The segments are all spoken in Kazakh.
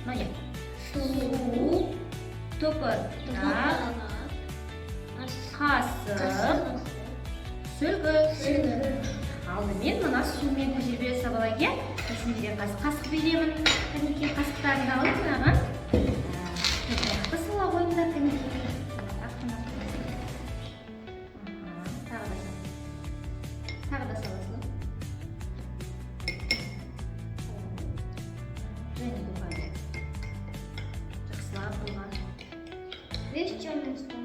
Mana Suv. to'piraq, qasıq, sülgü. Алдымен мына сумен көже сабалайге есімде қасық беремін. Кәнекей қасықтарды алып мынаған топырақты сала қойыңдар кәнекей. Тағы да саласың. Және бұлға жақсылап болған. Весь черный стол.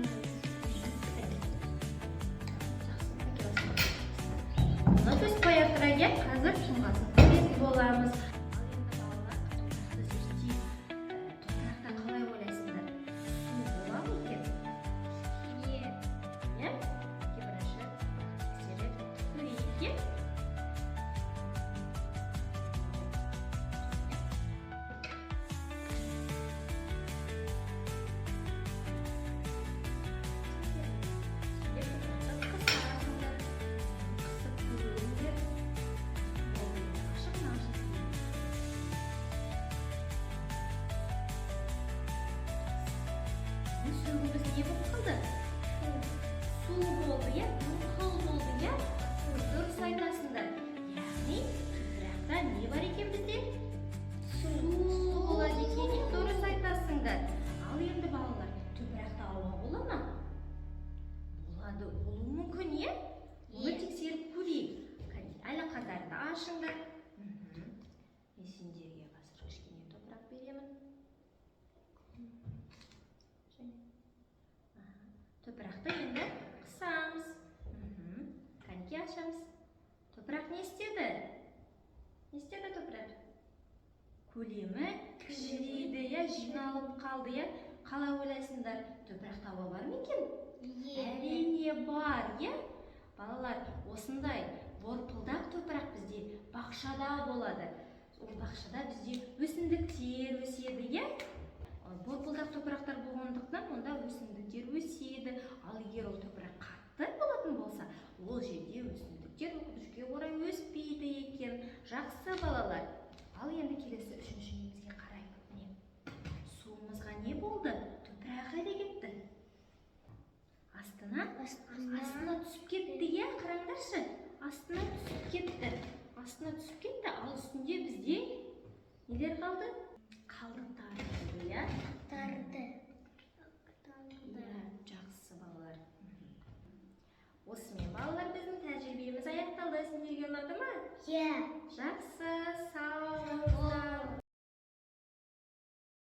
Оны біз қоя тұрайық, қазір тұнғасын көмек боламыз. Топырақта қалай ойлайсыңдар? Су бола ма екен? Иә? Кебіраші, тексеріп көрейік. Suyumuz ne bo'ldi? Suv bo'ldi, ya, qil bo'ldi, ya. Durs aytasizlar. Ya'ni toprakda ne bor ekan bizda? Suv bo'ladi ekan, durs aytasizlar. Al endi bolalar, toprakda havo bo'ladimi? Bo'ladi, bo'lishi mumkin, ya. Buni tekshirib ko'ring. Qani, allaqadarda ashinglar. Esingizga hozir kichkina toprak beraman. To'prakda endi qisamiz. Qancha ashamiz? To'prak ne istedi? Ne istedi to'prak? Ko'lami kishiriydi, ya, jinoalib qoldi, ya. Qalay o'ylaysizlar? To'prakda havo bormi ekan? Әрине бар, ya. Balalar, осындай борпылдақ to'prak bizde бақшада болады. Ол бақшада bizde өсімдіктер өседі, ya. Борпылдақ топырақтар болғандықтан онда өсімдіктер өседі. Ал егер ол топырақ қатты болатын болса, ол жерде өсімдіктер өкінішке орай өспейді екен. Жақсы балалар. Ал енді келесі үшінші немізге қарайық. Міне, суымызға не болды? Топырақ айда кетті. Астына түсіп кетті, я, қараңдаршы. Астына түсіп кетті. Ал үстінде бізде нелер қалды? Қалдықтар болды, ya. Жақсы балалар. Осымен балалар біздің тәжірибеміз аяқталды. Сендерге ұнады ма? Иә. Жақсы.